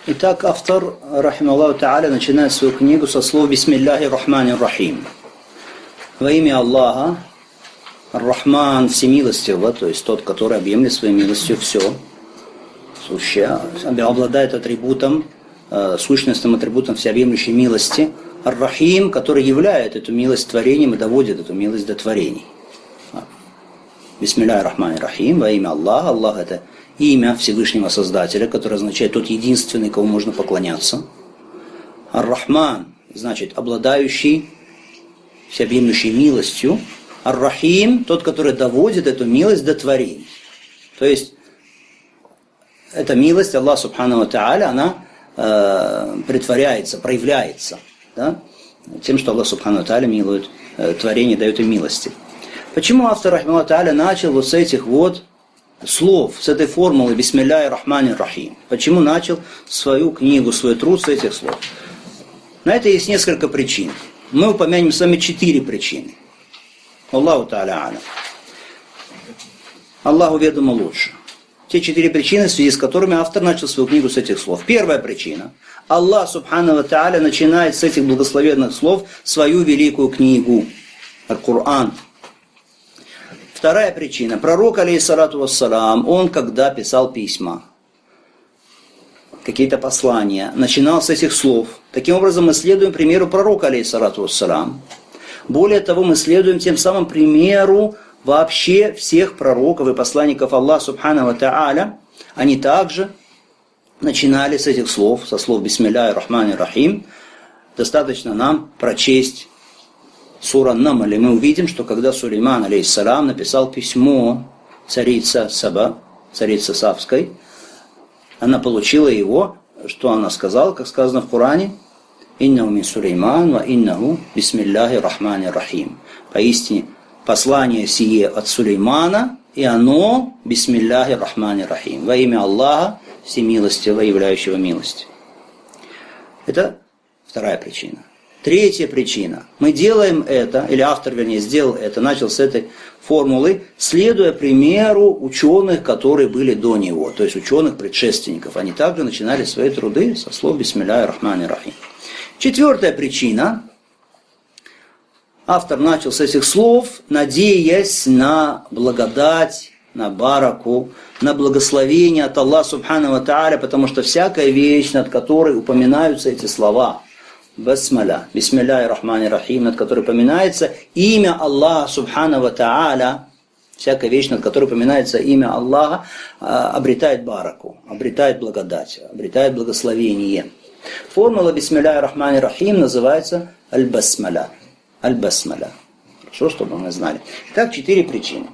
Итак, автор, рахималлаху та'аля, начинает свою книгу со слов «Бисмиллахи рахмани рахим». Во имя Аллаха, Ар-Рахман всемилостивого, то есть тот, который объемлет своей милостью все, сущее, обладает атрибутом, сущностным атрибутом всеобъемлющей милости, Ар-Рахим, который являет эту милость творением и доводит эту милость до творений. Бисмиллахи рахмани рахим, во имя Аллаха. Аллах — это имя Всевышнего Создателя, которое означает тот единственный, кому можно поклоняться. Ар-Рахман значит обладающий всеобъемлющей милостью. Ар-Рахим — тот, который доводит эту милость до творений. То есть эта милость, Аллах Субхану ва Тааля, она притворяется, проявляется, да, тем, что Аллах Субхану ва Тааля милует творение, дает им милости. Почему автор, рахмаллаху та'аля, начал вот с этих вот слов, с этой формулы «Бисмилляхи рахмани рахим»? Почему начал свою книгу, свой труд с этих слов? На это есть несколько причин. Мы упомянем с вами 4 причины. Аллаху та'аля алям. Аллаху ведомо лучше. Те 4 причины, в связи с которыми автор начал свою книгу с этих слов. Первая причина. Аллах Субхану ва Тааля начинает с этих благословенных слов свою великую книгу, Аль-Кур'ан. Вторая причина. Пророк, алейхиссалату вассалам, он, когда писал письма, какие-то послания, начинал с этих слов. Таким образом, мы следуем примеру пророка, алейхиссалату вассалам. Более того, мы следуем тем самым примеру вообще всех пророков и посланников Аллаха Субхану ва Тааля. Они также начинали с этих слов, со слов «Бисмилляхи рахмани рахим». Достаточно нам прочесть сура Намл, и мы увидим, что когда Сулейман, алейхиссалам, написал письмо царице Саба, царице Савской, она получила его, что она сказала, как сказано в Коране: «Иннаху мин Сулейман, ва иннаху бисмилляхи рахмани рахим». Поистине, послание сие от Сулеймана, и оно бисмилляхи рахмани рахим, во имя Аллаха, всемилостивого, являющего милость. Это вторая причина. Третья причина. Мы делаем это, или автор, вернее, сделал это, начал с этой формулы, следуя примеру ученых, которые были до него, то есть ученых-предшественников. Они также начинали свои труды со слов «Бисмилляхи рахмани рахим». Четвертая причина. Автор начал с этих слов, надеясь на благодать, на бараку, на благословение от Аллаха Субхану ва Тааля, потому что всякая вещь, над которой упоминаются эти слова, басмаля, бисмилляхи рахмани рахим, над которой упоминается имя Аллаха Субхану ва Тааля, всякая вещь, над которой упоминается имя Аллаха, обретает бараку, обретает благодать, обретает благословение. Формула бисмилляхи рахмани рахим называется аль-басмаля. Аль-басмаля. Хорошо, чтобы мы знали. Итак, 4 причины.